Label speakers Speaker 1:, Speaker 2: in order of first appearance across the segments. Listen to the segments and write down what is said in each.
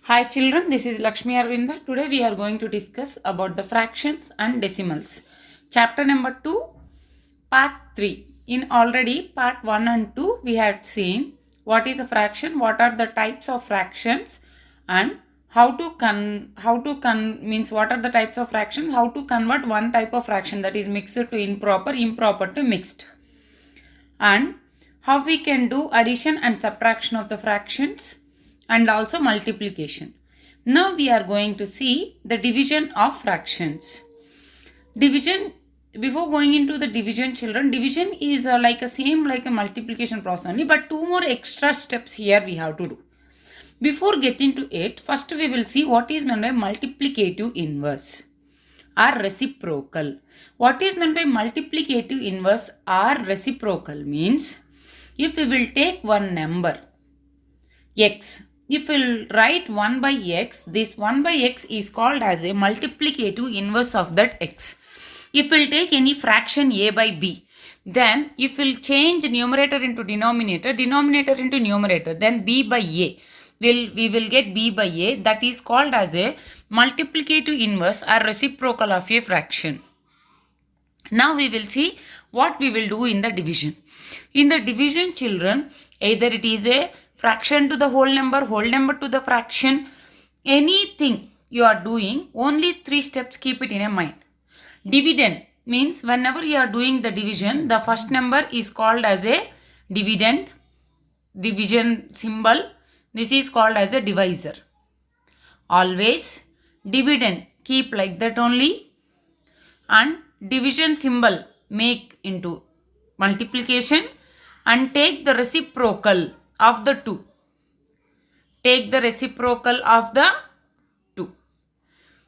Speaker 1: Hi children, this is Lakshmi Arvinda. Today we are going to discuss about the fractions and decimals. Chapter number 2, part 3. In already part 1 and 2 we had seen what is a fraction, what are the types of fractions, and means what are the types of fractions, how to convert one type of fraction, that is mixed to improper, improper to mixed, and how we can do addition and subtraction of the fractions and also multiplication. Now we are going to see the division of fractions. Division, before going into the division children, division is like a multiplication process only, but two more extra steps here we have to do. Before getting to it, first we will see what is meant by multiplicative inverse or reciprocal. What is meant by multiplicative inverse or reciprocal means, if we will take one number x, if we will write 1 by x, this 1 by x is called as a multiplicative inverse of that x. If we will take any fraction a by b, then if we will change numerator into denominator, denominator into numerator, then b by a, we will get b by a. That is called as a multiplicative inverse or reciprocal of a fraction. Now we will see what we will do in the division. In the division children, either it is a fraction to the whole number to the fraction, anything you are doing, only 3 steps keep it in a mind. Dividend means whenever you are doing the division, the first number is called as a dividend, division symbol. This is called as a divisor. Always dividend keep like that only, and division symbol make into multiplication, and take the reciprocal of the 2. Take the reciprocal of the 2.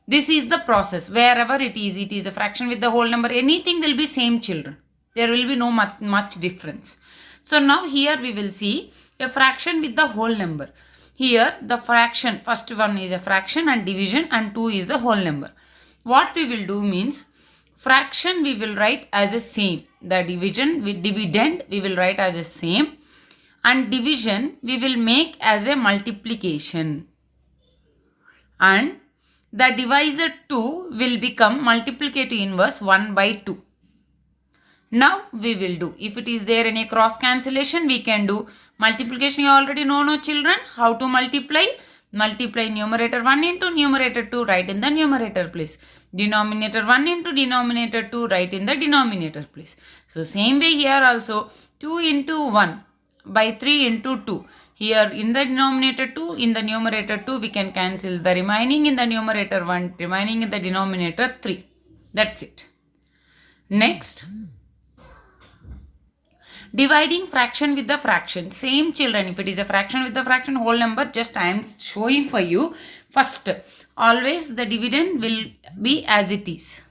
Speaker 1: This is the process. Wherever it is a fraction with the whole number, anything will be same children. There will be no much difference. So now here we will see a fraction with the whole number. Here the fraction, first one is a fraction and division, and 2 is the whole number. What we will do means, fraction we will write as a same. The division with dividend we will write as a same, and division we will make as a multiplication, and the divisor 2 will become multiplicative inverse 1 by 2. Now we will do, if it is there any cross cancellation, we can do multiplication. You already know, no children, how to multiply. Multiply numerator 1 into numerator 2, write in the numerator place. Denominator 1 into denominator 2, write in the denominator place. So same way here also, 2 into 1 by 3 into 2. Here in the denominator 2, in the numerator 2, we can cancel the remaining in the numerator 1, remaining in the denominator 3. That's it. Next, dividing fraction with the fraction. Same children, if it is a fraction with the fraction whole number, just I am showing for you. First, always the dividend will be as it is,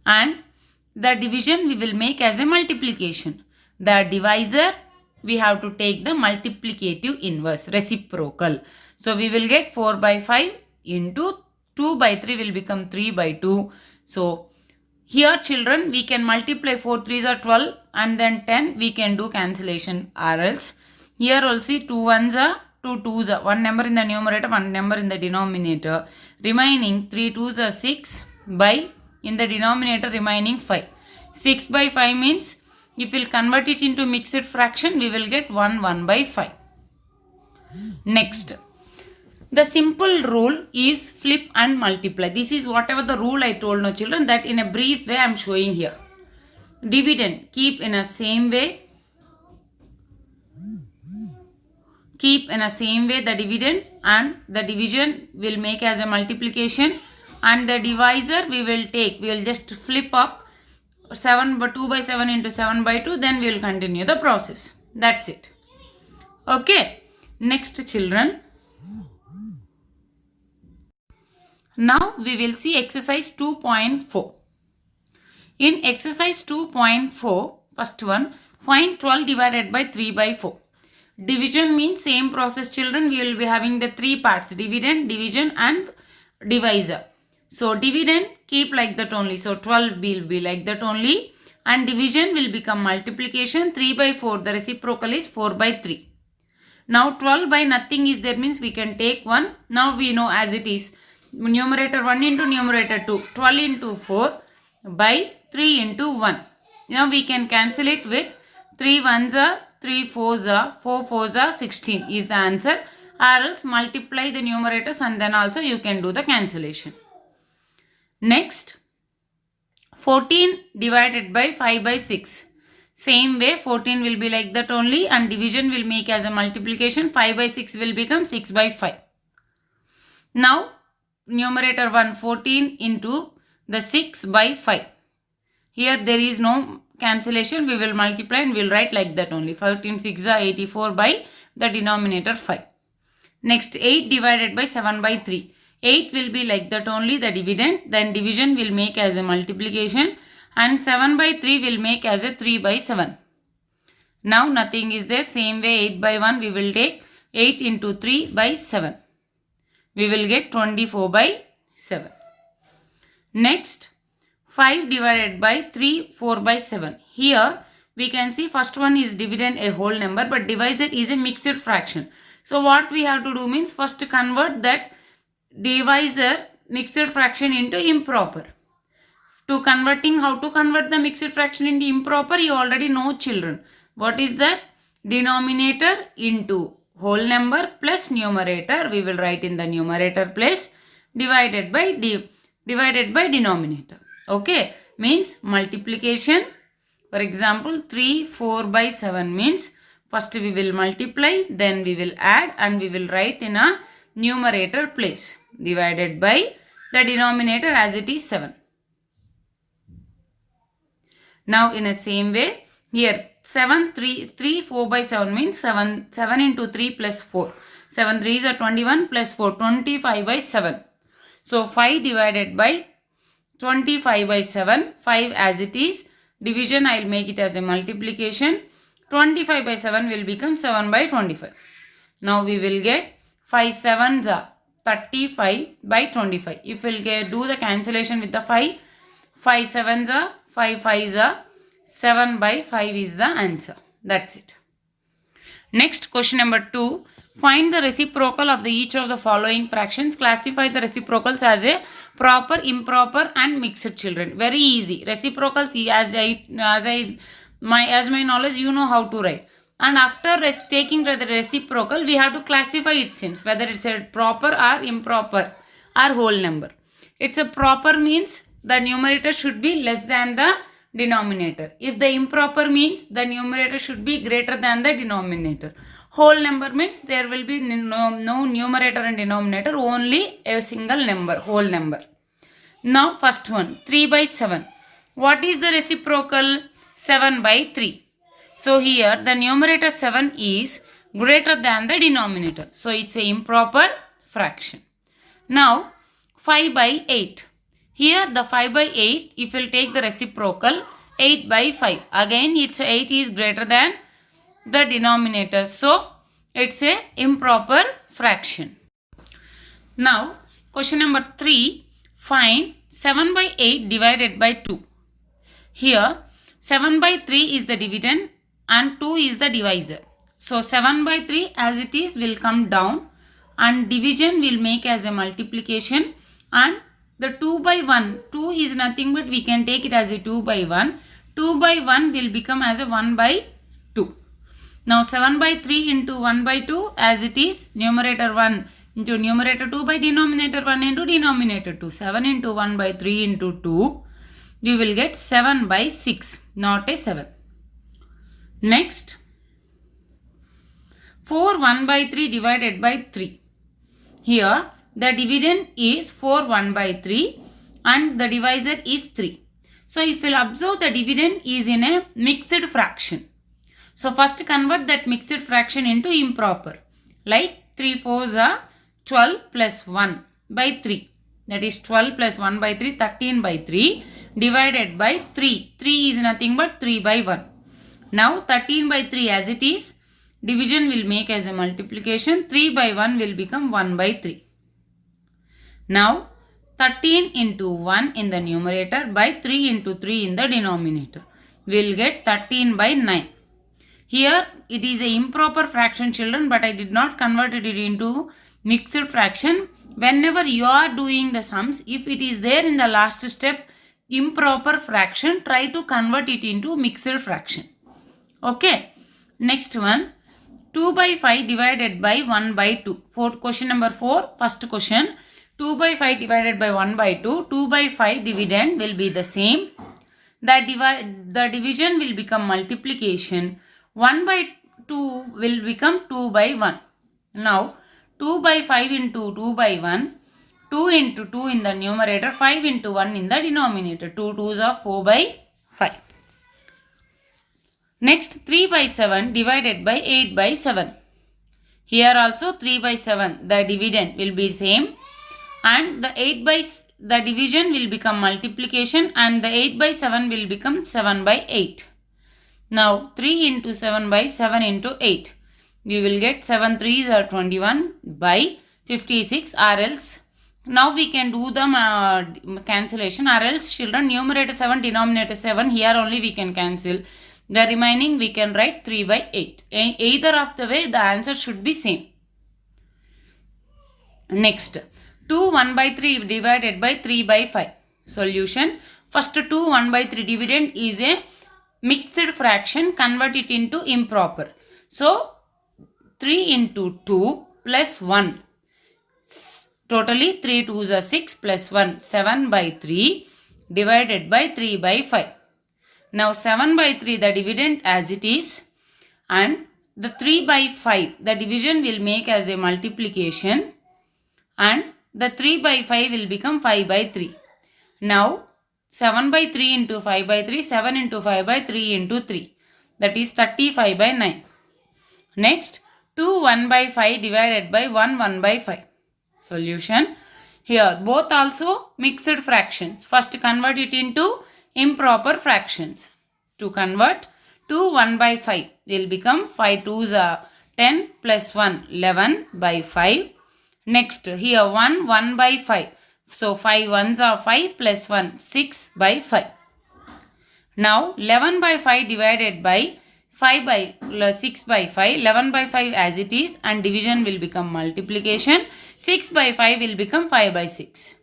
Speaker 1: and the division we will make as a multiplication. The divisor we have to take the multiplicative inverse, reciprocal. So we will get 4 by 5 into 2 by 3 will become 3 by 2. So here children, we can multiply 4 3s are 12, and then 10 we can do cancellation, or else here also 2 1s are 2 2s are, one number in the numerator, one number in the denominator, remaining 3 2s are 6 by, in the denominator remaining 5. 6 by 5 means, if we will convert it into mixed fraction, we will get 1 by 5. Next, the simple rule is flip and multiply. This is whatever the rule I told, no children, that in a brief way I am showing here. Dividend keep in a same way. Keep in a same way the dividend, and the division will make as a multiplication, and the divisor we will take, we will just flip up 7 by 2 by 7 into 7 by 2, then we will continue the process. That's it. Okay. Next children, now we will see exercise 2.4. In exercise 2.4, first one, find 12 divided by 3 by 4. Division means same process children, we will be having the 3 parts, dividend, division and divisor. So dividend keep like that only, so 12 will be like that only, and division will become multiplication. 3 by 4, the reciprocal is 4 by 3. Now 12 by nothing is there means we can take 1. Now we know as it is. Numerator 1 into numerator 2. 12 into 4 by 3 into 1. Now we can cancel it with 3 ones are 3 fours are 4 fours are 16 is the answer, or else multiply the numerators and then also you can do the cancellation. Next, 14 divided by 5 by 6. Same way 14 will be like that only, and division will make as a multiplication. 5 by 6 will become 6 by 5. Now numerator 1 14 into the 6 by 5. Here there is no cancellation, we will multiply and we will write like that only. 14 6 are 84 by the denominator 5. Next 8 divided by 7 by 3. 8 will be like that only, the dividend, then division will make as a multiplication, and 7 by 3 will make as a 3 by 7. Now nothing is there, same way 8 by 1 we will take 8 into 3 by 7. We will get 24 by 7. Next 5 divided by 3 4 by 7. Here we can see first one is dividend a whole number, but divisor is a mixed fraction. So what we have to do means first convert that divisor mixed fraction into improper. To converting, how to convert the mixed fraction into improper, you already know children. What is that? Denominator into whole number plus numerator. We will write in the numerator place divided by denominator. Okay, means multiplication. For example, 3 4 by 7 means first we will multiply, then we will add, and we will write in a numerator place divided by the denominator as it is 7. Now in the same way here 3 4 by 7 means 7 into 3 plus 4. 7 3s are 21 plus 4 25 by 7. So 5 divided by 25 by 7, 5 as it is. Division I will make it as a multiplication. 25 by 7 will become 7 by 25. Now we will get 5 7s are 35 by 25. If we will do the cancellation with the 5 7s are 5 5s are 7 by 5 is the answer. That's it. Next question number 2. Find the reciprocal of each of the following fractions. Classify the reciprocals as a proper, improper and mixed children. Very easy. Reciprocals as my knowledge you know how to write. And after taking the reciprocal we have to classify it seems whether it's a proper or improper or whole number. It's a proper means the numerator should be less than the denominator. If the improper means the numerator should be greater than the denominator. Whole number means there will be no numerator and denominator, only a single number, whole number. Now first one 3 by 7. What is the reciprocal? 7 by 3. So here the numerator 7 is greater than the denominator. So it's a improper fraction. Now 5 by 8. Here the 5 by 8, if you will take the reciprocal 8 by 5. Again it's 8 is greater than the denominator. So it's a improper fraction. Now question number 3. Find 7 by 8 divided by 2. Here 7 by 3 is the dividend and 2 is the divisor. So 7 by 3 as it is will come down, and division will make as a multiplication, and the 2 by 1, 2 is nothing but we can take it as a 2 by 1. 2 by 1 will become as a 1 by 2. Now 7 by 3 into 1 by 2 as it is, numerator 1 into numerator 2 by denominator 1 into denominator 2. 7 into 1 by 3 into 2. You will get 7 by 6, not a 7. Next 4 1 by 3 divided by 3. Here the dividend is 4 1 by 3 and the divisor is 3. So if you will observe, the dividend is in a mixed fraction. So first convert that mixed fraction into improper. Like 3 4s are 12 plus 1 by 3. That is 12 plus 1 by 3, 13 by 3 divided by 3. 3 is nothing but 3 by 1. Now 13 by 3 as it is, division will make as a multiplication. 3 by 1 will become 1 by 3. Now 13 into 1 in the numerator by 3 into 3 in the denominator. We will get 13 by 9. Here it is a improper fraction, children, but I did not convert it into mixed fraction. Whenever you are doing the sums, if it is there in the last step, improper fraction, try to convert it into mixed fraction. Okay. Next one, 2 by 5 divided by 1 by 2. Question number 4, first question. 2 by 5 divided by 1 by 2. 2 by 5 dividend will be the same. The division will become multiplication. 1 by 2 will become 2 by 1. Now, 2 by 5 into 2 by 1. 2 into 2 in the numerator. 5 into 1 in the denominator. 2 2s are 4 by 5. Next, 3 by 7 divided by 8 by 7. Here also 3 by 7, the dividend will be same, and the division will become multiplication, and the 8 by 7 will become 7 by 8. Now 3 into 7 by 7 into 8. We will get 7 3s are 21 by 56, or else now we can do the cancellation, or else children, numerator 7, denominator 7, here only we can cancel. The remaining we can write 3 by 8. Either of the way the answer should be same. Next, 2 1 by 3 divided by 3 by 5. Solution. First 2 1 by 3 dividend is a mixed fraction. Convert it into improper. So, 3 into 2 plus 1. Totally 3 2s are 6 plus 1. 7 by 3 divided by 3 by 5. Now 7 by 3 the dividend as it is, and the 3 by 5 the division will make as a multiplication, and the 3 by 5 will become 5 by 3. Now 7 by 3 into 5 by 3, 7 into 5 by 3 into 3, that is 35 by 9. Next, 2 1 by 5 divided by 1 1 by 5. Solution. Here both also mixed fractions. First convert it into improper fractions. To convert, 2 1 by 5 will become 5 2s are 10 plus 1 11 by 5. Next, here 1 1 by 5. So 5 1s are 5 plus 1 6 by 5. Now 11 by 5 divided by 5 by 6 by 5. 11 by 5 as it is, and division will become multiplication. 6 by 5 will become 5 by 6.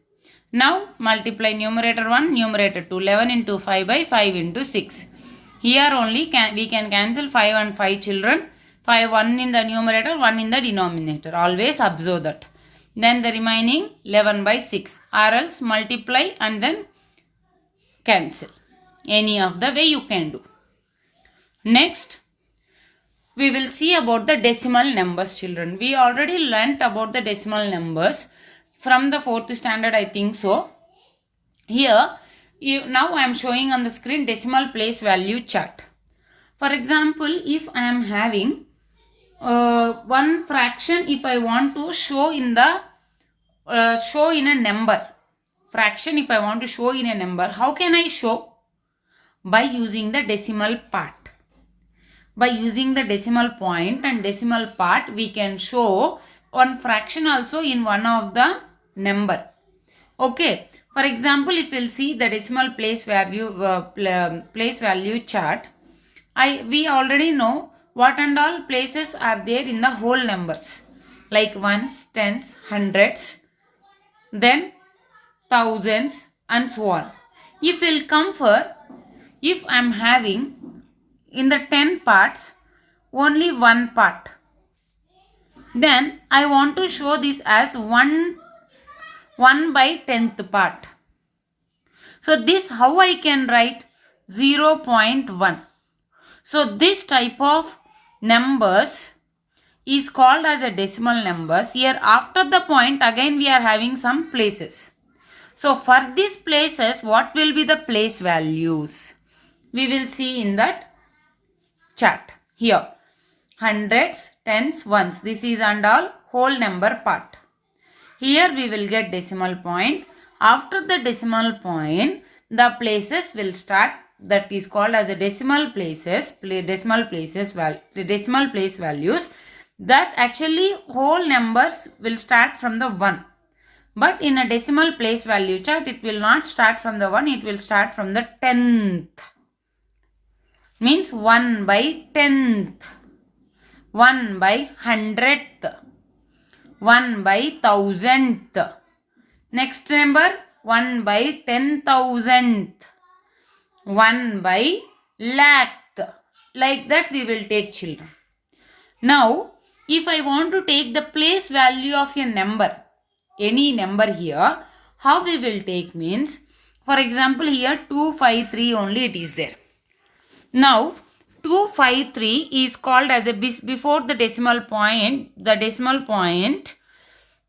Speaker 1: Now multiply numerator 1, numerator 2. 11 into 5 by 5 into 6. Here only we can cancel 5 and 5, children. 5 1 in the numerator, 1 in the denominator. Always observe that. Then the remaining 11 by 6. Or else multiply and then cancel. Any of the way you can do. Next, we will see about the decimal numbers, children. We already learnt about the decimal numbers from the 4th standard, I think so. Here, now I am showing on the screen decimal place value chart. For example, if I am having one fraction, if I want to show in the in a number, fraction if I want to show in a number, how can I show? By using the decimal part. By using the decimal point and decimal part, we can show one fraction also in one of the number. Okay. For example, if we'll see the decimal place value chart, we already know what and all places are there in the whole numbers, like ones, tens, hundreds, then thousands, and so on. If we'll come for, if I am having in the 10 parts only one part, then I want to show this as 1 by 10th part. So this how I can write 0.1. So this type of numbers is called as a decimal numbers. Here after the point again we are having some places. So for these places, what will be the place values? We will see in that chart. Here hundreds, tens, ones. This is and all whole number part. Here we will get decimal point. After the decimal point, the places will start. That is called as a decimal places. Decimal place values. That actually whole numbers will start from the 1. But in a decimal place value chart, it will not start from the 1. It will start from the 10th. means 1 by 10th, 1 by 100th, 1 by 1000th. Next number 1 by 10,000th, 1 by lakh. Like that we will take, children. Now, if I want to take the place value of a number, any number here, how we will take means, for example, here 253 only it is there. Now, 253 is called as a before the decimal point,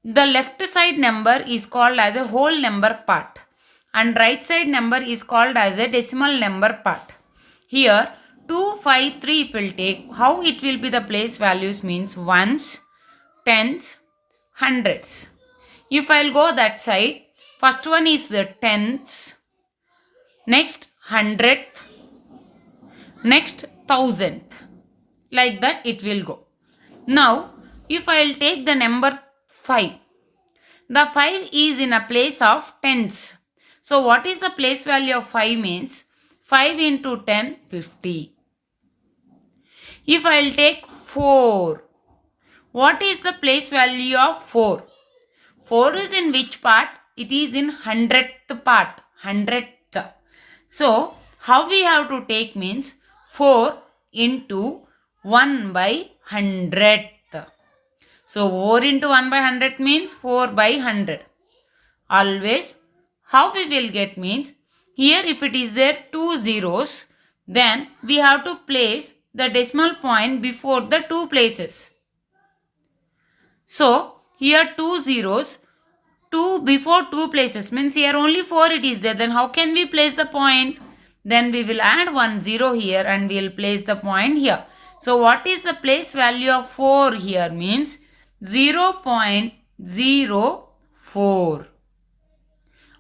Speaker 1: the left side number is called as a whole number part and right side number is called as a decimal number part. Here 253 if we'll take, how it will be the place values means ones, tens, hundreds. If I'll go that side, first one is the tens, next hundredth, next thousandth. Like that it will go. Now, if I'll take the number 5, the 5 is in a place of tens. So, what is the place value of 5 means? 5 into 10, 50. If I'll take 4, what is the place value of 4? 4 is in which part? It is in 100th part, 100th. So, how we have to take means 4 into 1 by 100th. So, 4 into 1 by 100 means 4 by 100. Always, how we will get means, here if it is there 2 zeros, then we have to place the decimal point before the 2 places. So, here 2 zeros, 2 before 2 places means here only 4 it is there. Then how can we place the point? Then we will add 1 0 here and we will place the point here. So, what is the place value of 4 here means 0.04 or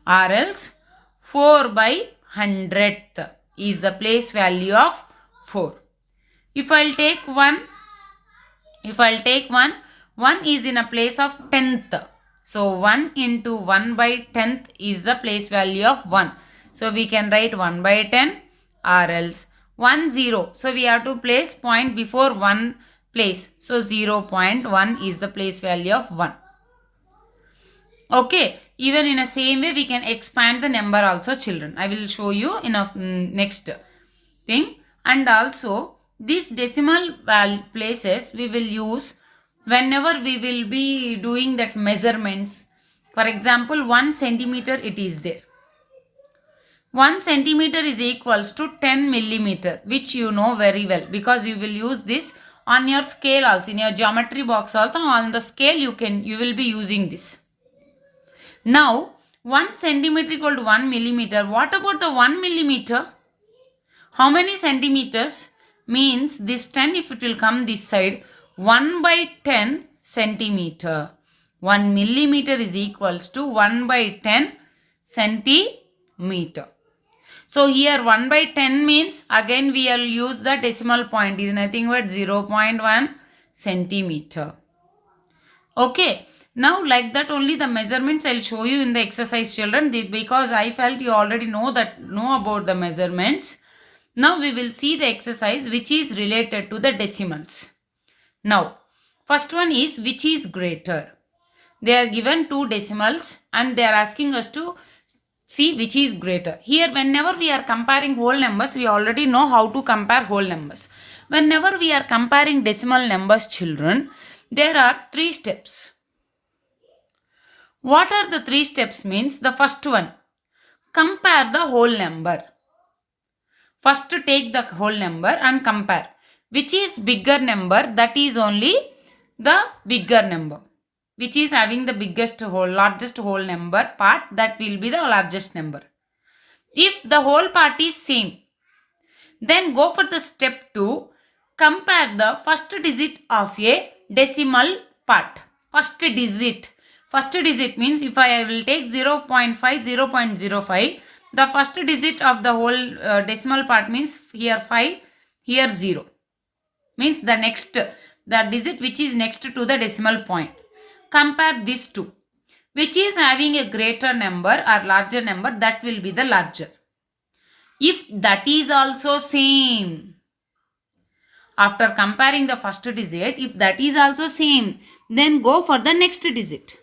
Speaker 1: else 4 by 100th is the place value of 4. If I'll take 1, 1 is in a place of 10th. So, 1 into 1 by 10th is the place value of 1. So, we can write 1 by 10 or else 1 0. So, we have to place point before 1 place. So, 0.1 is the place value of 1. Okay. Even in the same way, we can expand the number also, children. I will show you in a next thing. And also, these decimal places we will use whenever we will be doing that measurements. For example, 1 centimeter it is there. 1 centimeter is equals to 10 millimeter, which you know very well because you will use this on your scale also, in your geometry box also. On the scale you will be using this. Now 1 centimeter equal to 1 millimeter. What about the 1 millimeter? How many centimeters? Means this 10 if it will come this side, 1 by 10 centimeter. 1 millimeter is equals to 1 by 10 centimeter. So here 1 by 10 means again we will use the decimal point, is nothing but 0.1 centimeter. Okay. Now like that only the measurements I will show you in the exercise, children, because I felt you already know about the measurements. Now we will see the exercise which is related to the decimals. Now first one is which is greater. They are given 2 decimals and they are asking us to see which is greater. Here whenever we are comparing whole numbers, we already know how to compare whole numbers. Whenever we are comparing decimal numbers, children, there are 3 steps. What are the 3 steps means? The first one, compare the whole number. First take the whole number and compare. Which is bigger number, that is only the bigger number. Which is having the largest whole number part, that will be the largest number. If the whole part is same, then go for the step 2, compare the first digit of a decimal part. First digit means if I will take 0.5, 0.05, the first digit of the whole decimal part means here 5, here 0. Means the digit which is next to the decimal point. Compare these two. Which is having a greater number or larger number, that will be the larger. If that is also same, After comparing the first digit, if that is also same, then go for the next digit.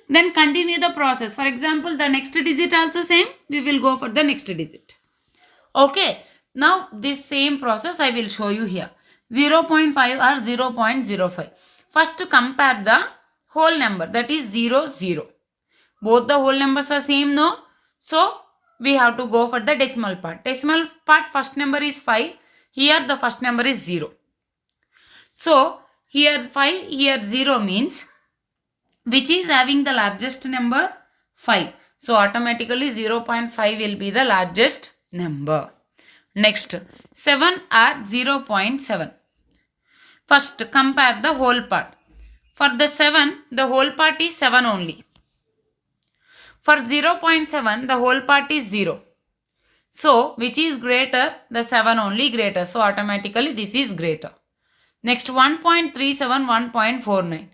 Speaker 1: Then continue the process. For example, the next digit also same, we will go for the next digit. Okay, now this same process I will show you here. 0.5 or 0.05. First compare the whole number, that is 0, 0. Both the whole numbers are same, no? So we have to go for the decimal part. Decimal part first number is 5. Here the first number is 0. So here 5, here 0 means which is having the largest number? 5. So automatically 0.5 will be the largest number. Next, 7 or 0.7. First compare the whole part. For the 7, the whole part is 7 only. For 0.7, the whole part is 0. So, which is greater? The 7 only greater. So, automatically this is greater. Next, 1.37, 1.49.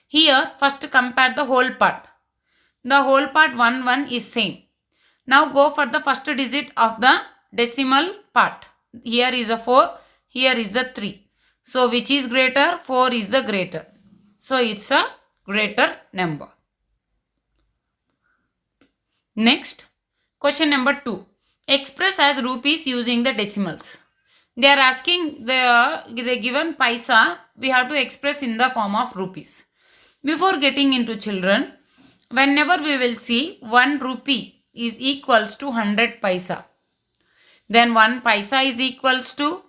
Speaker 1: Here, first compare the whole part. The whole part 1, 1 is same. Now, go for the first digit of the decimal part. Here is a 4, here is the 3. So, which is greater? 4 is the greater. So, it's a greater number. Next, question number 2. Express as rupees using the decimals. They are asking the given paisa, we have to express in the form of rupees. Before getting into children, whenever we will see 1 rupee is equals to 100 paisa. Then 1 paisa is equals to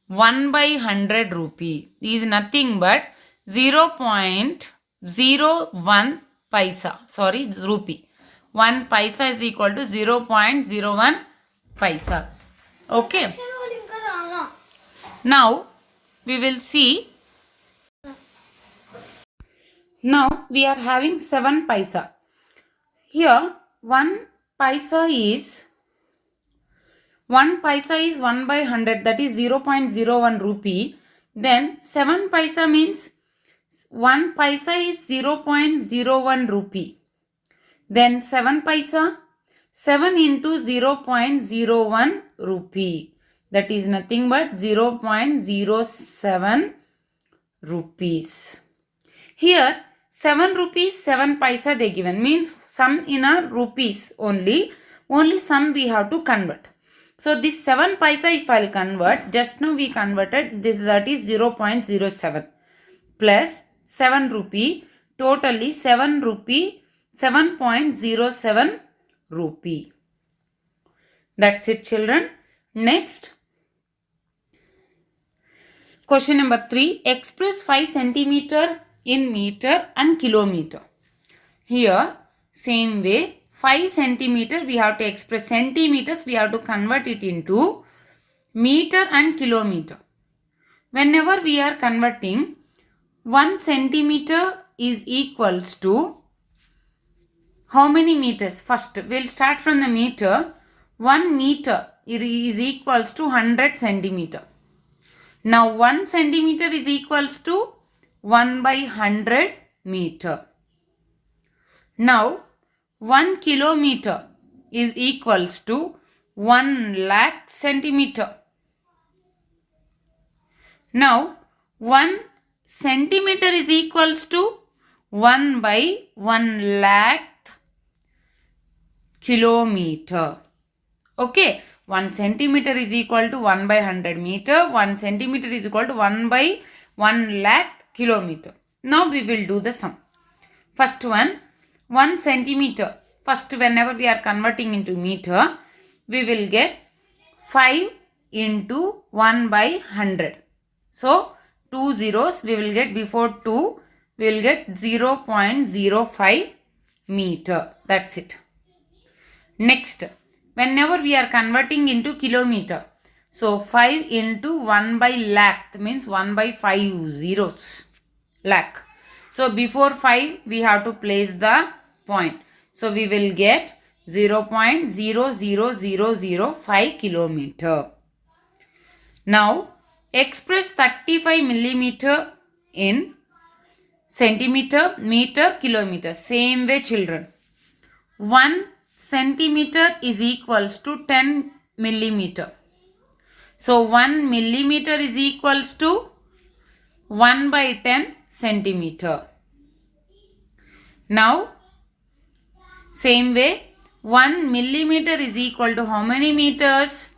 Speaker 1: 1 by 100 rupee is nothing but 0.01 paisa. Sorry, rupee. 1 paisa is equal to 0.01 paisa. Okay. Now we will see. Now we are having 7 paisa. Here 1 paisa is 1 by 100, that is 0.01 rupee. Then 7 paisa means 1 paisa is 0.01 rupee. Then 7 paisa, 7 into 0.01 rupee. That is nothing but 0.07 rupees. Here 7 rupees, 7 paisa they given. Means sum in a rupees only. Only sum we have to convert. So this 7 paisa if I'll convert, just now we converted this, that is 0.07 plus 7 rupee, totally 7 rupee, 7.07 rupee. That's it children. Next, question number 3. Express 5 centimeter in meter and kilometer. Here same way, 5 centimeter we have to express, centimeters we have to convert it into meter and kilometer. Whenever we are converting, 1 centimeter is equals to how many meters? First we'll start from the meter. 1 meter is equals to 100 centimeter. Now 1 centimeter is equals to 1 by 100 meter. Now 1 kilometer is equals to 1 lakh centimeter. Now 1 centimeter is equals to 1 by 1 lakh kilometer. Okay, 1 centimeter is equal to 1 by 100 meter. 1 centimeter is equal to 1 by 1 lakh kilometer. Now we will do the sum. First one, 1 centimeter. First, whenever we are converting into meter, we will get 5 into 1 by 100. So 2 zeros we will get before 2. We will get 0.05 meter. That's it. Next, whenever we are converting into kilometer, so 5 into 1 by lakh means 1 by 5 zeros, lakh. So before 5 we have to place the point. So we will get 0.00005 kilometer. Now express 35 millimeter in centimeter, meter, kilometer. Same way children. 1 centimeter is equals to 10 millimeter. So 1 millimeter is equals to 1 by 10 centimeter. Now same way 1 millimeter is equal to how many meters?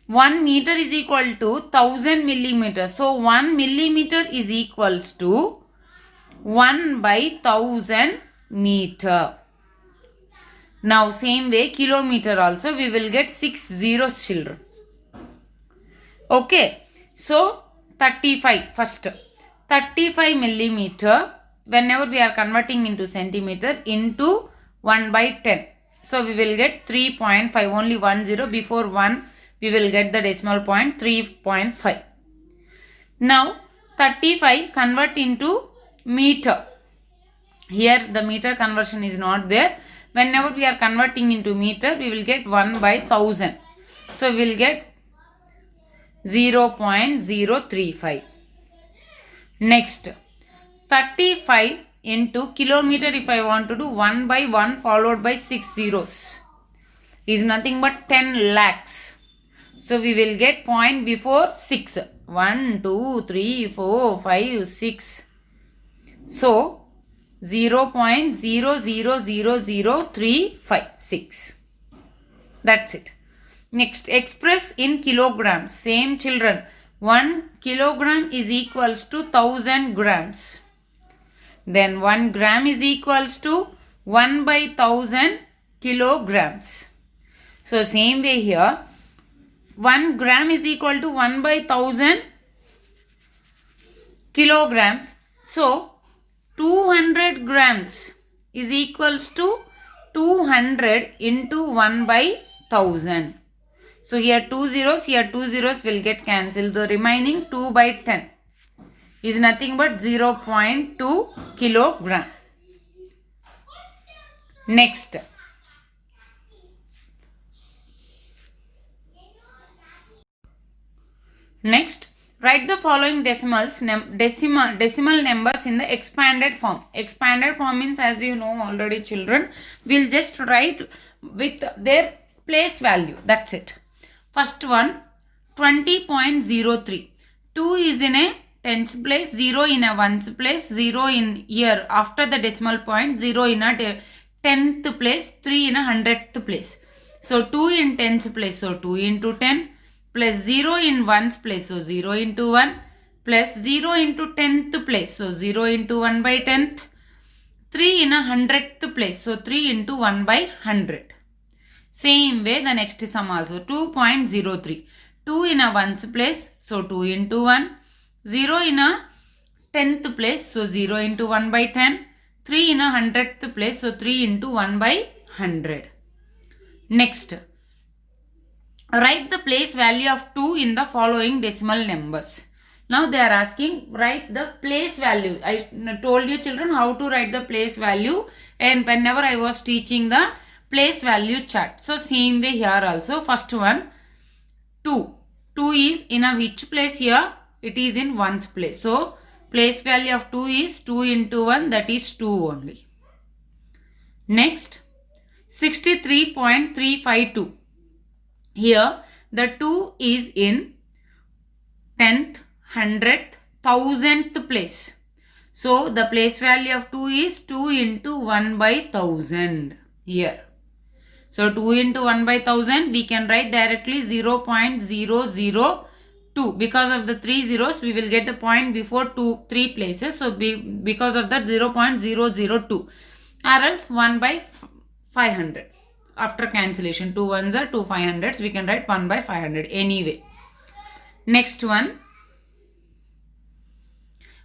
Speaker 1: 1 meter is equal to 1000 millimeters. So 1 millimeter is equals to 1 by 1000 meter. Now same way kilometer also we will get 6 zeros, children. Okay. So 35 first. 35 millimeter, whenever we are converting into centimeter, into 1 by 10. So we will get 3.5, only 1 0 before 1 we will get the decimal point 3.5. Now 35 convert into meter. Here the meter conversion is not there. Whenever we are converting into meter, we will get 1 by 1000. So we will get 0.035. Next, 35 into kilometer, if I want to do 1 by 1 followed by 6 zeros, is nothing but 10 lakhs. So we will get point before 6. 1, 2, 3, 4, 5, 6. So 0.000356. That's it. Next, express in kilograms. Same, children. 1 kilogram is equals to 1000 grams. Then 1 gram is equals to 1 by 1000 kilograms. So same way here, 1 gram is equal to 1 by 1000 kilograms. So 200 grams is equals to 200 into 1 by 1000. So here 2 zeros, here 2 zeros will get cancelled. The remaining 2 by 10 is nothing but 0.2 kilogram. Next, write the following decimal numbers in the expanded form. Expanded form means, as you know already, children, we'll just write with their place value. That's it. First one, 20.03. 2 is in a tens place, 0 in a ones place, 0 in here after the decimal point, 0 in a tenth place, 3 in a hundredth place. So 2 in tens place, so 2 into 10, plus 0 in ones place, so 0 into 1, plus 0 into tenth place, so 0 into 1 by tenth, 3 in a hundredth place, so 3 into 1 by 100. Same way the next sum also, 2.03. 2 in a ones place, so 2 into 1, 0 in a tenth place, so 0 into 1 by 10, 3 in a hundredth place, so 3 into 1 by 100. Next, write the place value of 2 in the following decimal numbers. Now they are asking, write the place value. I told you, children, how to write the place value, and whenever I was teaching the place value chart. So same way here also. First one, 2. 2 is in a which place here? It is in ones place. So place value of 2 is 2 into 1, that is 2 only. Next, 63.352. Here the 2 is in 10th, 100th, 1000th place. So the place value of 2 is 2 into 1 by 1000 here. So 2 into 1 by 1000 we can write directly 0.002. Because of the 3 zeros we will get the point before 3 places. So because of that 0.002, or else 1 by 500. After cancellation, 2 ones are 2 500s, we can write 1 by 500 anyway. Next one,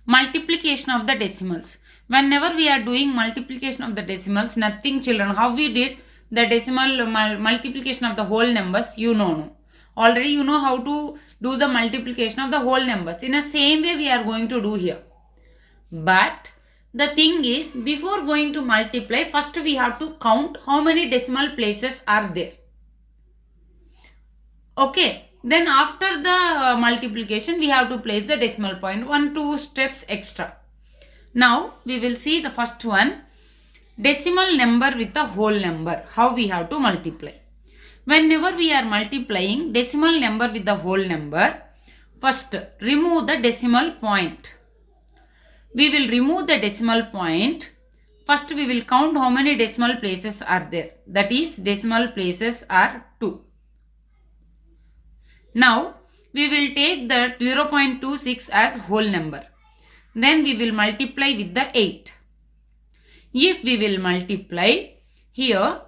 Speaker 1: multiplication of the decimals. Whenever we are doing multiplication of the decimals, nothing, children, how we did the decimal multiplication of the whole numbers, you know. Already you know how to do the multiplication of the whole numbers. In the same way we are going to do here. But the thing is, before going to multiply, first we have to count how many decimal places are there. Okay. Then after the multiplication, we have to place the decimal point. 1-2 steps extra. Now we will see the first one. Decimal number with the whole number. How we have to multiply. Whenever we are multiplying decimal number with the whole number, first remove the decimal point. We will remove the decimal point. First we will count how many decimal places are there. That is, decimal places are 2. Now we will take the 0.26 as whole number. Then we will multiply with the 8. If we will multiply here,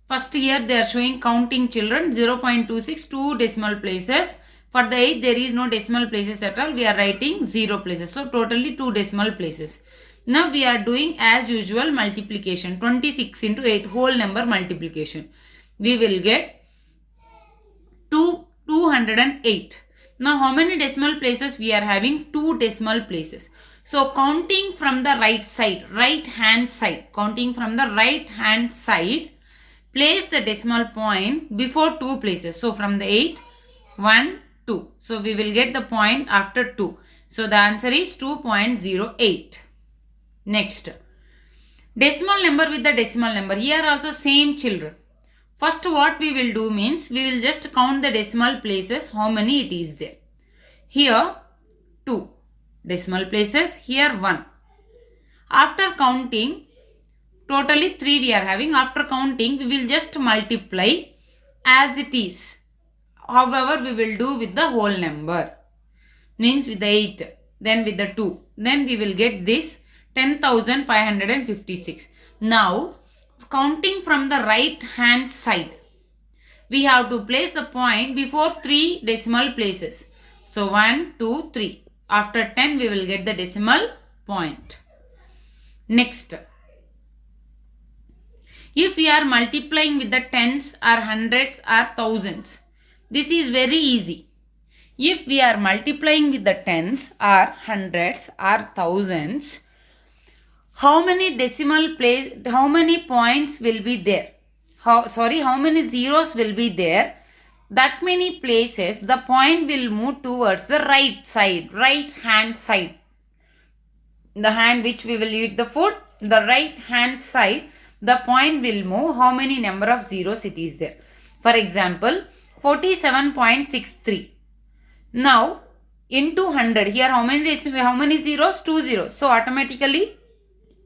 Speaker 1: first here they are showing counting children 0.26 2 decimal places. For the 8 there is no decimal places at all. We are writing 0 places. So totally 2 decimal places. Now we are doing as usual multiplication. 26 into 8 whole number multiplication. We will get 208. Now how many decimal places we are having? 2 decimal places. So counting from the right side, right hand side, counting from the right hand side, place the decimal point before 2 places. So from the 8, 1, 2. So we will get the point after 2. So the answer is 2.08. Next, decimal number with the decimal number. Here also same children. First what we will do means, we will just count the decimal places, how many it is there. Here 2 decimal places, here 1. After counting, totally 3 we are having. After counting, we will just multiply as it is. However, we will do with the whole number. Means with the 8, then with the 2. Then we will get this 10,556. Now, counting from the right hand side, we have to place the point before 3 decimal places. So 1, 2, 3. After 10 we will get the decimal point. Next, if we are multiplying with the tens or hundreds or thousands, this is very easy. If we are multiplying with the tens or hundreds or thousands, how many how many points will be there? How many zeros will be there? That many places the point will move towards the right side, right hand side. The hand which we will eat the food, the right hand side, the point will move how many number of zeros it is there. For example, 47.63. Now into 100, here how many zeros? 2 zeros. So automatically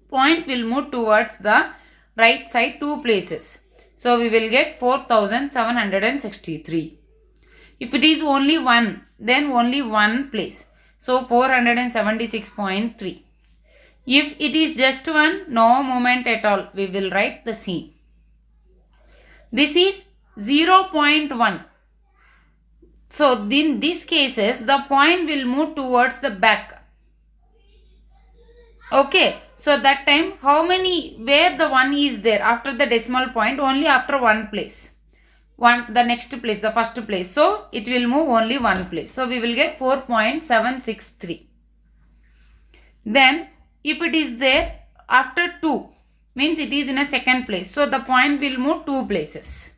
Speaker 1: point will move towards the right side 2 places. So we will get 4763. If it is only 1, then only 1 place. So 476.3. If it is just 1, no movement at all. We will write the same. This is 0.1. So in these cases, the point will move towards the back. Okay, so that time where the 1 is there after the decimal point? Only after 1 place. The next place, the first place. So it will move only 1 place. So we will get 4.763. Then if it is there after 2, means it is in a second place. So the point will move 2 places.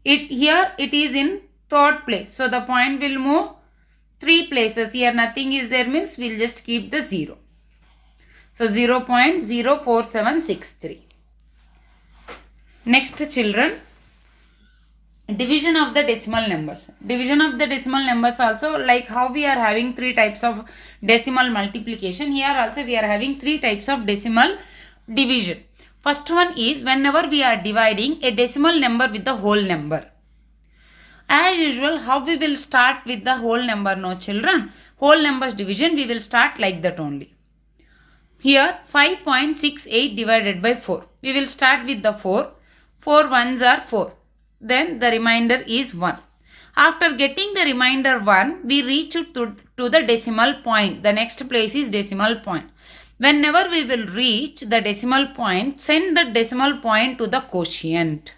Speaker 1: Here it is in third place. So the point will move 3 places. Here nothing is there, means we will just keep the 0. So 0.04763. Next children, division of the decimal numbers. Division of the decimal numbers also, like how we are having 3 types of decimal multiplication, here also we are having 3 types of decimal division. First one is whenever we are dividing a decimal number with the whole number. As usual, how we will start with the whole number? No children, whole numbers division we will start like that only. Here 5.68 divided by 4. We will start with the 4. 4 ones are 4. Then the remainder is 1. After getting the remainder 1, we reach to the decimal point. The next place is decimal point. Whenever we will reach the decimal point, send the decimal point to the quotient.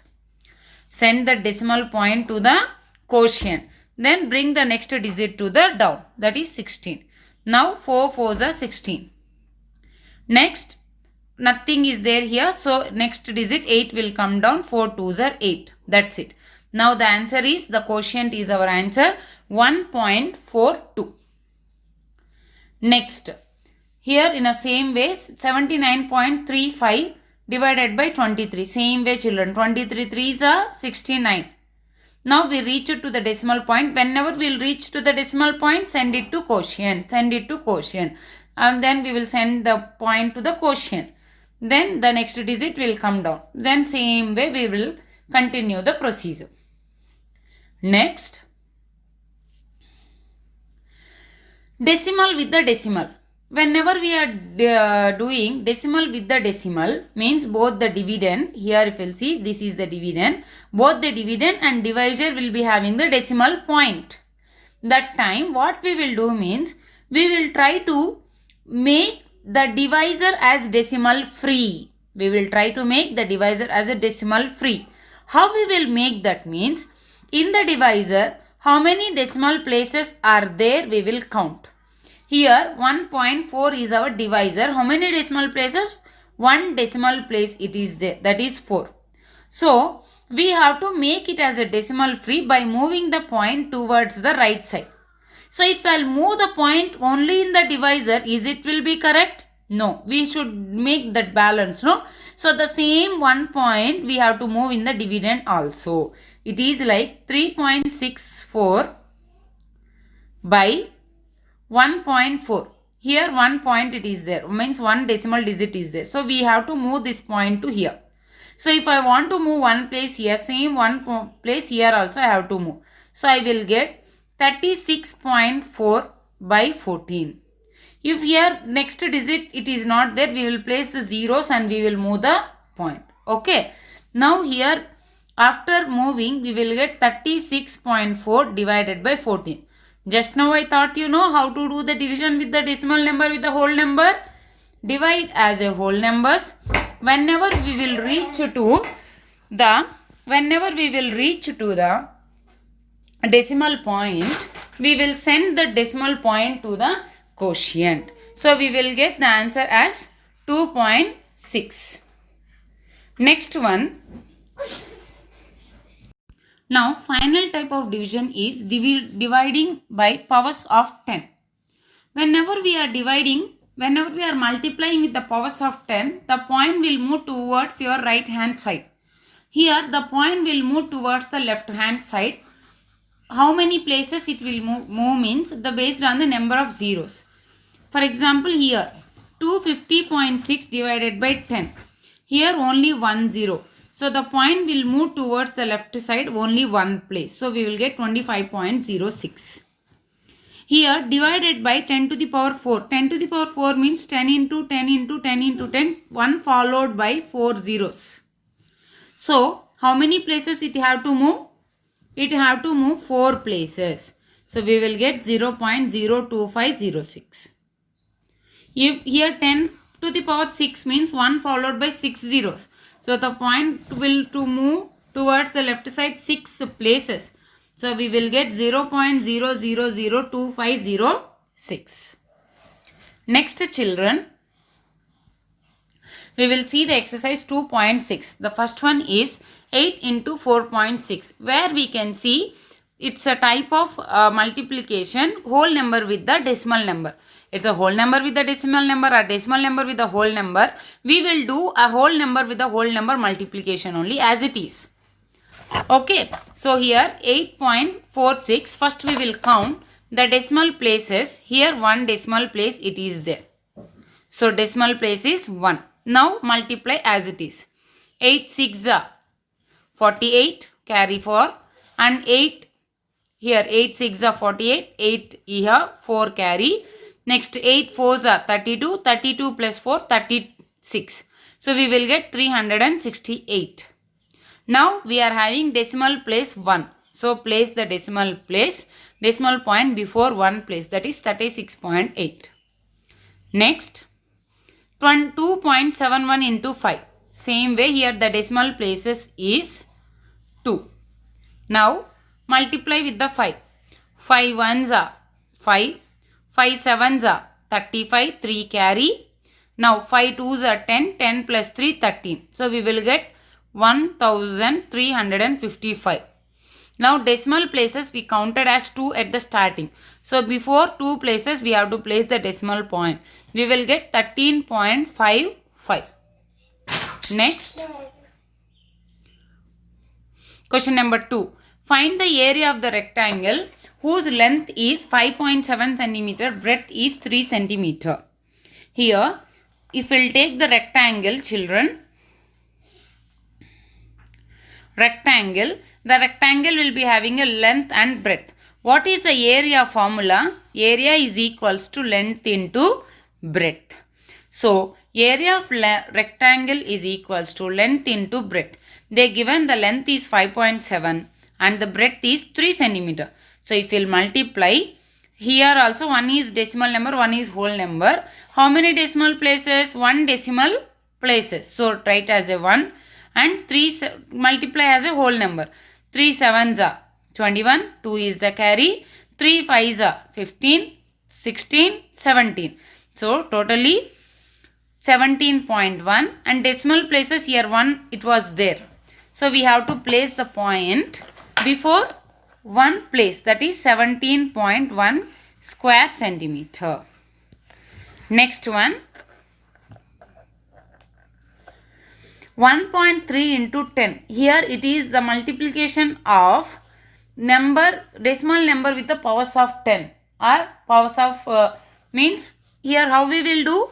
Speaker 1: Send the decimal point to the quotient. Then bring the next digit to the down. That is 16. Now 4 4s are 16. Next, nothing is there here. So next digit 8 will come down. 4 2s are 8. That's it. Now the answer is, the quotient is our answer 1.42. Next, here in a same way 79.35 divided by 23. Same way children, 23 3s are 69. Now we reach it to the decimal point. Whenever we will reach to the decimal point, send it to quotient. Send it to quotient. And then we will send the point to the quotient. Then the next digit will come down. Then same way we will continue the procedure. Next, decimal with the decimal. Whenever we are doing decimal with the decimal, means both the dividend, here if you will see, this is the dividend, both the dividend and divisor will be having the decimal point. That time what we will do means, we will try to make the divisor as decimal free. We will try to make the divisor as a decimal free. How we will make that means, in the divisor, how many decimal places are there we will count. Here 1.4 is our divisor. How many decimal places? 1 decimal place it is there, that is 4. So we have to make it as a decimal free by moving the point towards the right side. So if I will move the point only in the divisor, is it will be correct? No, we should make that balance, no? So the same 1 point we have to move in the dividend also. It is like 3.64 by 1.4. Here 1 point it is there, means 1 decimal digit is there. So we have to move this point to here. So if I want to move one place here, same 1 place here also I have to move. So I will get 36.4 by 14. If here next digit it is not there, we will place the zeros and we will move the point. Okay. Now here after moving we will get 36.4 divided by 14. Just now I thought you know how to do the division with the decimal number with the whole number. Divide as a whole numbers. Whenever we will reach to the decimal point, we will send the decimal point to the quotient. So we will get the answer as 2.6. Next one. Now final type of division is dividing by powers of 10. Whenever we are multiplying with the powers of 10, the point will move towards your right hand side. Here the point will move towards the left hand side. How many places it will move means based on the number of zeros. For example, here 250.6 divided by 10. Here only 1 0. So the point will move towards the left side only one place. So we will get 25.06. Here divided by 10 to the power 4. 10 to the power 4 means 10 into 10 into 10 into 10. 1 followed by 4 zeros. So how many places it have to move? It have to move 4 places. So we will get 0.02506. If here 10 to the power 6 means 1 followed by 6 zeros. So the point will to move towards the left side 6 places. So we will get 0.000250.6. Next children, we will see the exercise 2.6. The first one is 8 into 4.6, where we can see it's a type of multiplication, whole number with the decimal number. It's a whole number with the decimal number or decimal number with the whole number. We will do a whole number with the whole number multiplication only as it is. Okay, so here 8.46, first we will count the decimal places. Here 1 decimal place it is there. So decimal place is 1. Now multiply as it is. 8 6 are 48, carry 4, and 8 here 8 6 are 48, 8 here 4 carry. Next 8 4s are 32, 32 plus 4 36. So we will get 368. Now we are having decimal place 1. So place the decimal point before 1 place, that is 36.8. Next 2.71 into 5. Same way here the decimal places is 2. Now multiply with the 5. 5 1s are 5. 5 7s are 35, 3 carry. Now 5 2s are 10, 10 plus 3 13. So we will get 1355. Now decimal places we counted as 2 at the starting. So before 2 places we have to place the decimal point. We will get 13.55. Next. Question number 2. Find the area of the rectangle whose length is 5.7 centimeter, breadth is 3 centimeter. Here, if we'll take the rectangle, children, the rectangle will be having a length and breadth. What is the area formula? Area is equals to length into breadth. So, area of rectangle is equals to length into breadth. They given the length is 5.7 and the breadth is 3 centimeter. So, if you will multiply, here also one is decimal number, one is whole number. How many decimal places? 1 decimal places. So, write as a 1 and 3 multiply as a whole number. 3 sevens are 21, 2 is the carry, 3 fives are 15, 16, 17. So, totally 17.1 and decimal places here 1 it was there. So, we have to place the point before one place, that is 17.1 square centimeter. Next one, 1.3 into 10. Here it is the multiplication of decimal number with the powers of 10 or powers of means here how we will do?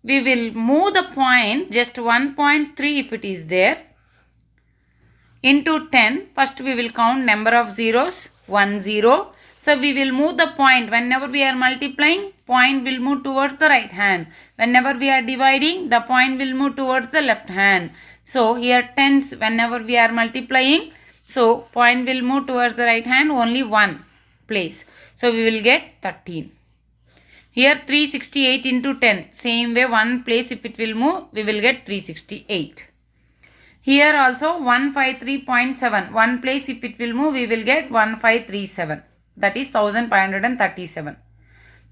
Speaker 1: We will move the point just 1.3 if it is there into 10. First we will count number of zeros, 1 0. So we will move the point. Whenever we are multiplying, point will move towards the right hand. Whenever we are dividing, the point will move towards the left hand. So here tens, whenever we are multiplying, so point will move towards the right hand only one place. So we will get 13. Here 368 into 10. Same way one place if it will move, we will get 368. Here also 153.7. One place if it will move, we will get 1537. That is 1537.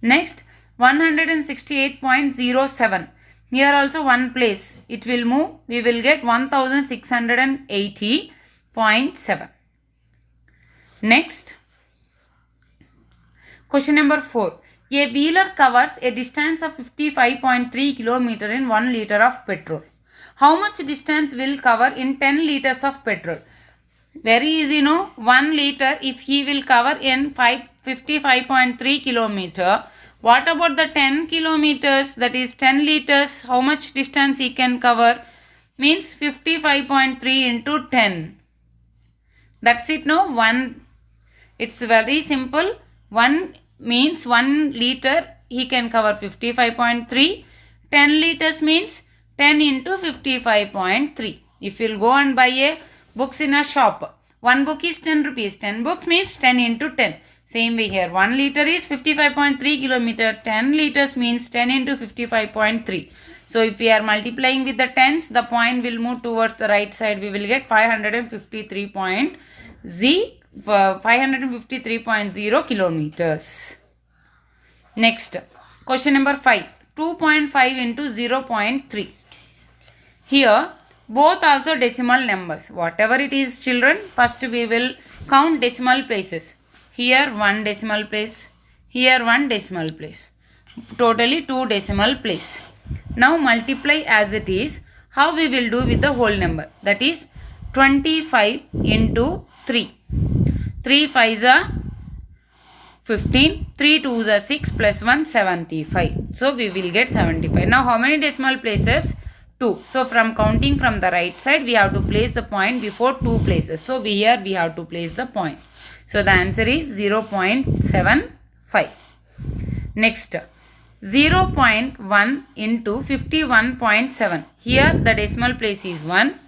Speaker 1: Next 168.07. Here also one place it will move, we will get 1680.7. Next, question number 4. A wheeler covers a distance of 55.3 km in 1 liter of petrol. How much distance will cover in 10 liters of petrol? Very easy, no? 1 liter if he will cover in 55.3 kilometer. What about the 10 kilometers? That is 10 liters. How much distance he can cover? Means 55.3 into 10. That's it, no? 1. It's very simple. 1 means 1 liter he can cover 55.3. 10 liters means 10 into 55.3. If you'll go and buy a books in a shop, one book is 10 rupees. 10 books means 10 into 10. Same way here, 1 liter is 55.3 kilometer. 10 liters means 10 into 55.3. So if we are multiplying with the tens, the point will move towards the right side. We will get 553.0 kilometers. Next, question number 5. 2.5 into 0.3. Here, both also decimal numbers. Whatever it is, children, first we will count decimal places. Here 1 decimal place, here 1 decimal place. Totally 2 decimal place. Now multiply as it is. How we will do with the whole number? That is 25 into 3. 3 5s are 15. 3 2s are 6 plus 1 75. So we will get 75. Now how many decimal places? 2. So from counting from the right side, we have to place the point before 2 places. So here we have to place the point. So the answer is 0.75. Next, 0.1 into 51.7. Here the decimal place is 1.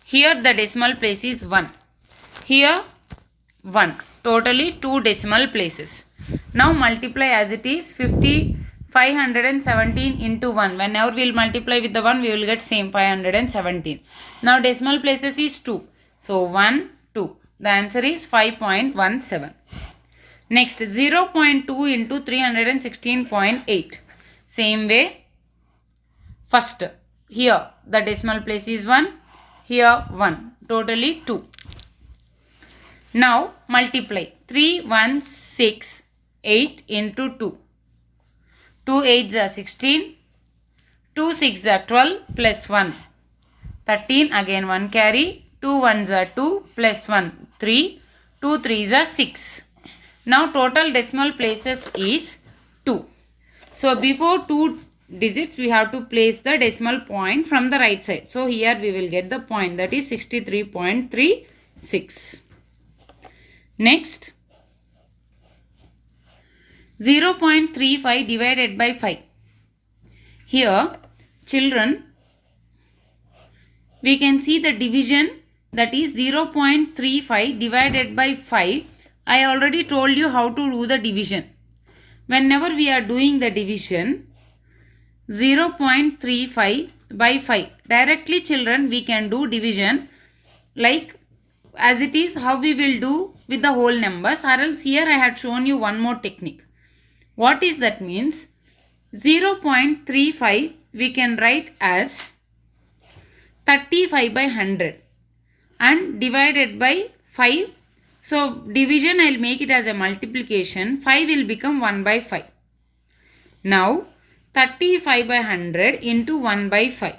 Speaker 1: Here the decimal place is 1. Here 1. Totally 2 decimal places. Now multiply as it is 517 into 1. Whenever we will multiply with the 1, we will get same 517. Now decimal places is 2. So 1, 2. The answer is 5.17. Next, 0.2 into 316.8. Same way, first, here the decimal place is 1, here 1, totally 2. Now, multiply 3168 into 2. 2 8s are 16, 2 6s are 12 plus 1, 13, again 1 carry, 2 1s are 2 plus 1, 3, 2 3s are 6. Now total decimal places is 2. So before 2 digits we have to place the decimal point from the right side. So here we will get the point, that is 63.36. Next, 0.35 divided by 5. Here children, we can see the division, that is 0.35 divided by 5. I already told you how to do the division. Whenever we are doing the division, 0.35 by 5, directly children we can do division like as it is, how we will do with the whole numbers, or else here I had shown you one more technique. What is that means? 0.35 we can write as 35 by 100 and divided by 5. So division I will make it as a multiplication. 5 will become 1 by 5. Now 35 by 100 into 1 by 5.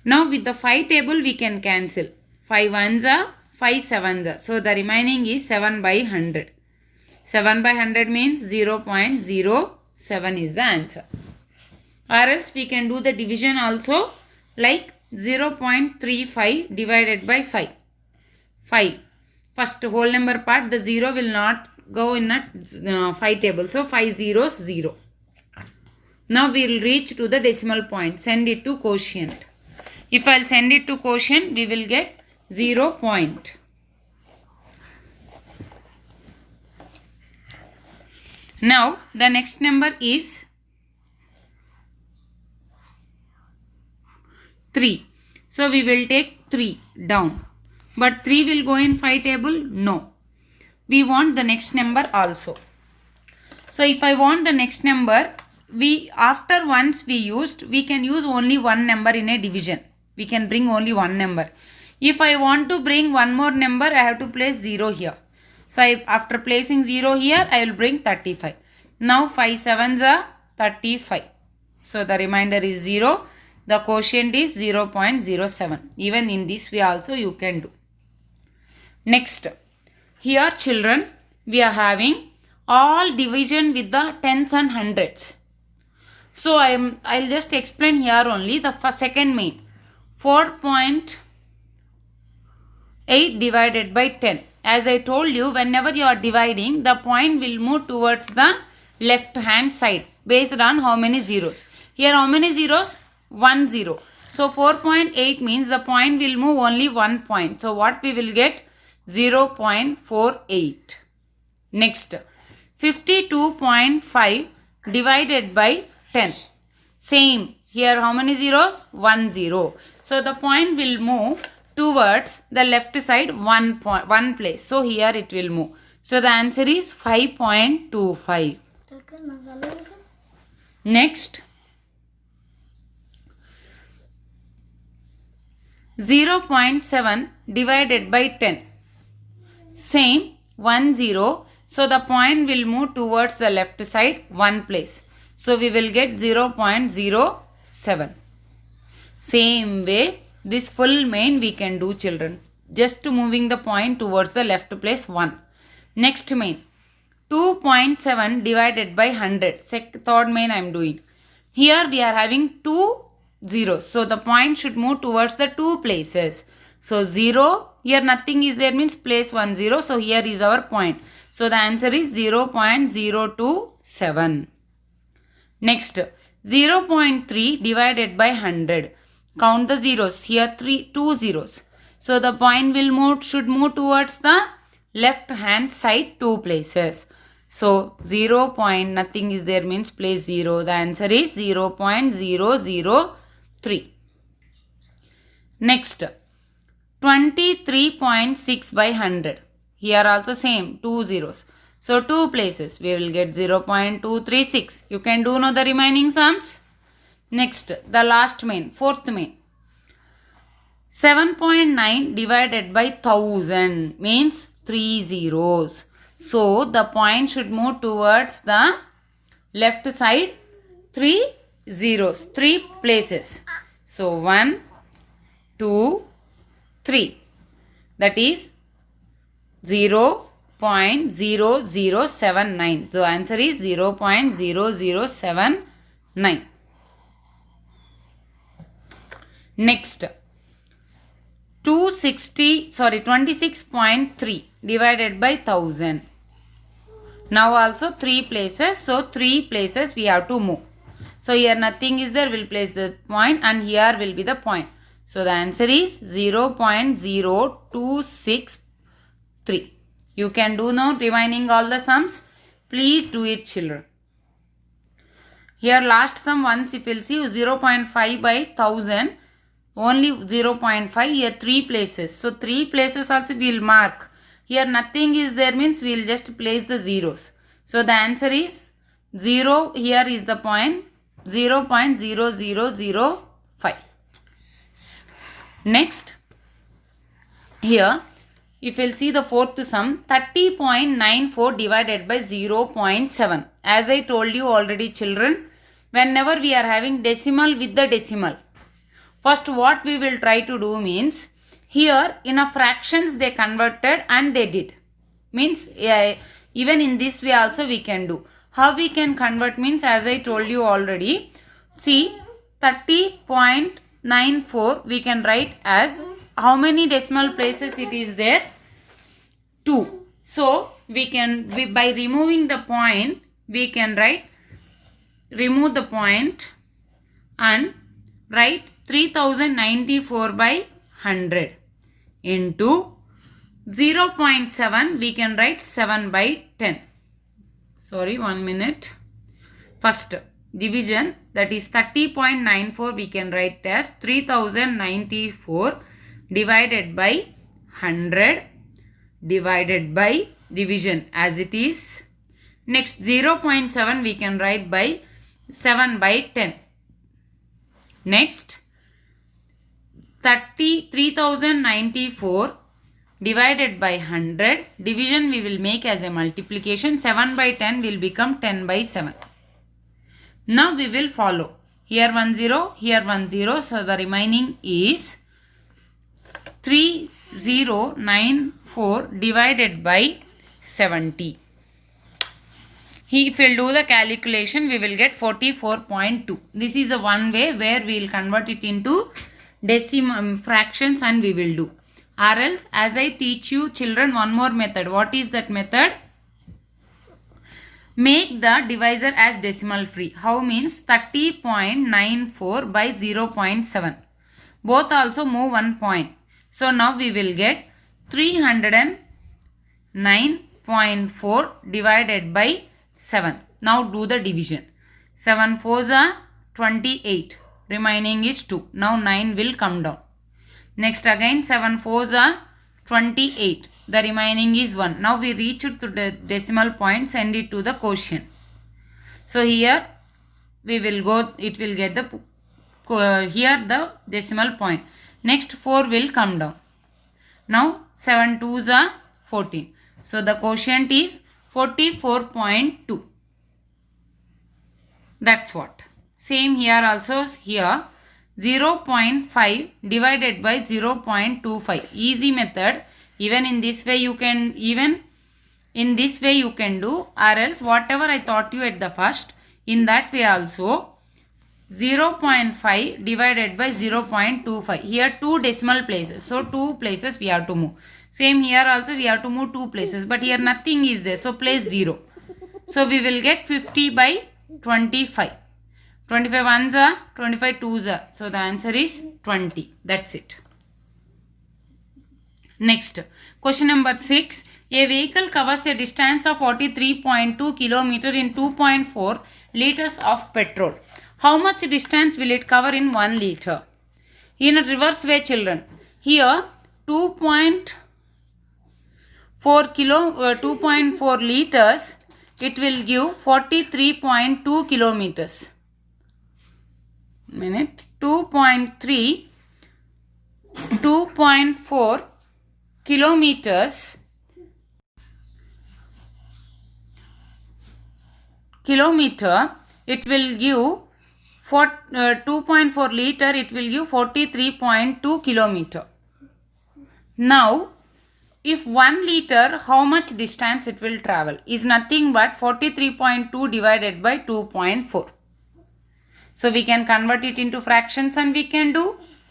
Speaker 1: Now with the 5 table we can cancel. 5 ones are 5 sevens are. So the remaining is 7 by 100. 7 by 100 means 0.07 is the answer. Or else we can do the division also like 0.35 divided by 5. 5. First whole number part, the 0 will not go in a 5 table. So 5 zeros 0. Now we will reach to the decimal point. Send it to quotient. If I will send it to quotient, we will get 0 point. Now the next number is 3. So we will take 3 down. But 3 will go in 5 table? No. We want the next number also. So if I want the next number, after once we used, we can use only one number in a division. We can bring only one number. If I want to bring one more number, I have to place 0 here. So after placing 0 here, I will bring 35. Now 5 sevens are 35. So the remainder is 0. The quotient is 0.07. Even in this way also you can do. Next, here children, we are having all division with the tens and hundreds. So I'll just explain here only the second main. 4.8 divided by 10. As I told you, whenever you are dividing, the point will move towards the left hand side based on how many zeros. Here how many zeros? 1 0. So 4.8 means the point will move only 1 point. So what we will get? 0.48. Next, 52.5 divided by 10. Same. Here how many zeros? 1 0. So the point will move towards the left side one place. So here it will move. So the answer is 5.25. Next, 0.7 divided by 10. Same, 1 0. So the point will move towards the left side one place. So we will get 0.07. Same way, this full main we can do children. Just moving the point towards the left place 1. Next main, 2.7 divided by 100. Third main I am doing. Here we are having 2 zeros. So the point should move towards the 2 places. So 0, here nothing is there means place 1 0. So here is our point. So the answer is 0.027. Next, 0.3 divided by 100. Count the zeros. Here 2 zeros. So the point should move towards the left hand side 2 places. So 0. Nothing is there means place 0. The answer is 0.003. Next, 23.6 by 100. Here also same 2 zeros. So 2 places we will get 0.236. You can do now the remaining sums. Next, the last main, fourth main. 7.9 divided by 1000 means 3 zeros. So the point should move towards the left side 3 zeros, 3 places. So 1, 2, 3. That is 0.0079. So answer is 0.0079. Next, 26.3 divided by 1000. Now also 3 places. So 3 places we have to move. So here nothing is there. We'll place the point and here will be the point. So the answer is 0.0263. You can do now remaining all the sums. Please do it, children. Here last sum once if you'll see 0.5 by 1000. Only 0.5. Here 3 places. So 3 places also we will mark. Here nothing is there means we will just place the zeros. So the answer is 0. Here is the point 0.0005. Next, here if you will see the fourth sum 30.94 divided by 0.7. As I told you already, children, whenever we are having decimal with the decimal, first what we will try to do means, here in a fractions they converted and they did. Means even in this way also we can do. How we can convert means, as I told you already, see 30.94 we can write as, how many decimal places it is there? 2. So we can, by removing the point, we can remove the point and write 3094 by 100 into 0.7 we can write 7 by 10. Sorry, 1 minute. First division, that is 30.94 we can write as 3094 divided by 100 divided by division as it is. Next 0.7 we can write by 7 by 10. Next 3094 divided by 100, division we will make as a multiplication. 7 by 10 will become 10 by 7. Now we will follow. Here 1 0, here 1 0. So the remaining is 3094 divided by 70. If we will do the calculation, we will get 44.2. This is the one way where we will convert it into decimal fractions and we will do. Or else, as I teach you children one more method. What is that method? Make the divisor as decimal free. How means 30.94 by 0.7. Both also move 1 point. So now we will get 309.4 divided by 7. Now do the division. 7 4s are 28. Remaining is 2. Now 9 will come down. Next again 7 4s are 28. The remaining is 1. Now we reach it to the decimal point, send it to the quotient. So here we will go, it will get the, here the decimal point. Next 4 will come down. Now 7 2s are 14. So the quotient is 44.2. That's what. Same here also, here 0.5 divided by 0.25. Easy method. Even in this way you can, even in this way you can do, or else whatever I taught you at the first, in that way also 0.5 divided by 0.25. Here 2 decimal places. So 2 places we have to move. Same here also we have to move 2 places. But here nothing is there. So place 0. So we will get 50 by 25. 25 ones are, 25 twos are. So the answer is 20. That's it. Next, question number 6. A vehicle covers a distance of 43.2 km in 2.4 liters of petrol. How much distance will it cover in 1 liter? In a reverse way, children. Here 2.4 liters, it will give 43.2 kilometers. Minute 2.4 kilometer, it will give 2.4 liter, it will give 43.2 kilometer. Now if 1 liter, how much distance it will travel? Is nothing but 43.2 divided by 2.4. So we can convert it into fractions and we can do,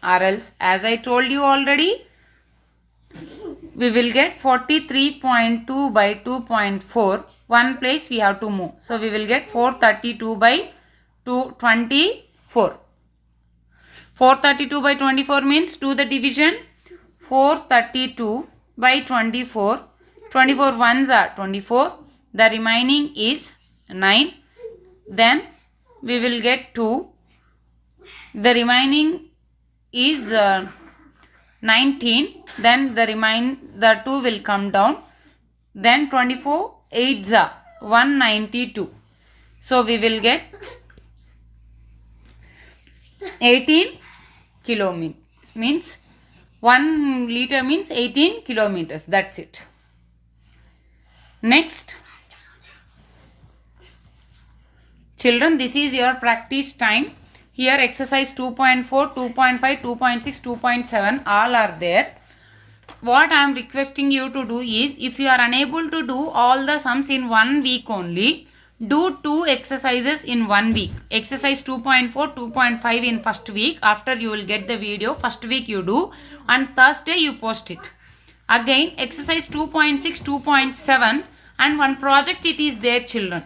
Speaker 1: or else as I told you already, we will get 43.2 by 2.4. One place we have to move. So we will get 432 by 24. 432 by 24 means do the division. 432 by 24. 24 ones are 24. The remaining is 9. Then we will get 2. The remaining is 19. Then the 2 will come down. Then 24 8s are 192. So we will get 18 kilometers. Means 1 liter means 18 kilometers. That's it. Next. Children, this is your practice time. Here exercise 2.4, 2.5, 2.6, 2.7 all are there. What I am requesting you to do is, if you are unable to do all the sums in 1 week only, do 2 exercises in 1 week. Exercise 2.4, 2.5 in first week. After you will get the video. First week you do. And Thursday you post it. Again exercise 2.6, 2.7 and one project it is there, children.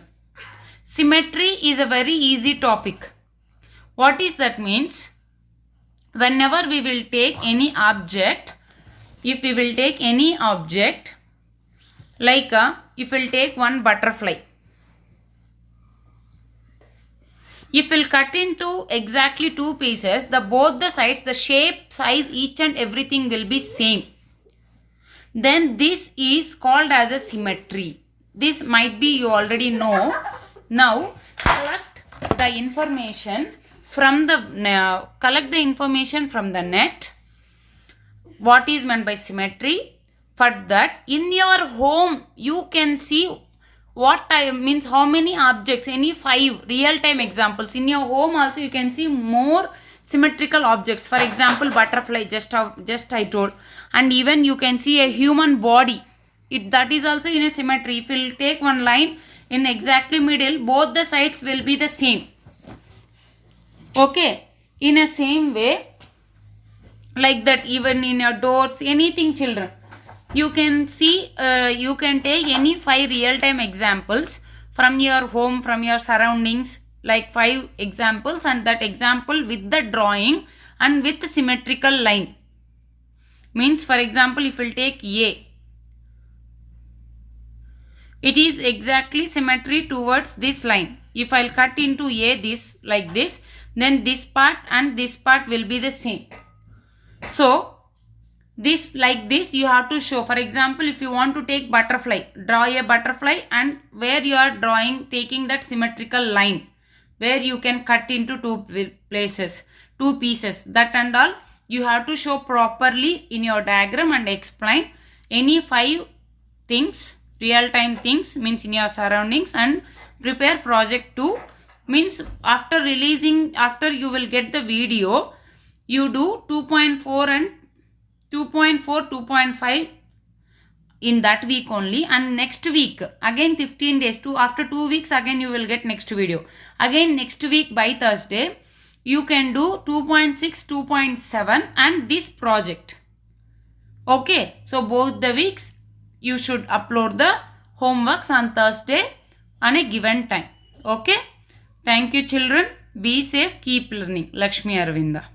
Speaker 1: Symmetry is a very easy topic. What is that means? Whenever we will take any object, if we will take any object, like if we will take one butterfly, if we will cut into exactly 2 pieces, both the sides, the shape, size, each and everything will be same. Then this is called as a symmetry. This might be you already know. Now collect the information from the net. What is meant by symmetry? For that, in your home you can see what time means, how many objects, any 5 real-time examples. In your home also you can see more symmetrical objects. For example, butterfly, just I told. And even you can see a human body. That is also in a symmetry. If you will take one line in exactly middle, both the sides will be the same. Okay. In a same way, like that, even in your doors, anything, children. You can see, you can take any 5 real-time examples from your home, from your surroundings, like 5 examples, and that example with the drawing and with the symmetrical line. Means, for example, if we'll take A, it is exactly symmetry towards this line. If I'll cut into A this like this, then this part and this part will be the same. So this like this you have to show. For example, if you want to take butterfly, draw a butterfly, and where you are drawing, taking that symmetrical line, where you can cut into 2 places, 2 pieces, that and all you have to show properly in your diagram and explain. Any 5 things, real-time things, means in your surroundings, and prepare project 2. Means after releasing, after you will get the video, you do 2.4 and 2.5 in that week only, and next week again 15 days to after 2 weeks again you will get next video. Again next week by Thursday you can do 2.6, 2.7 and this project. Okay, so both the weeks you should upload the homeworks on Thursday on a given time. Okay, thank you children. Be safe, keep learning. Lakshmi Aravinda.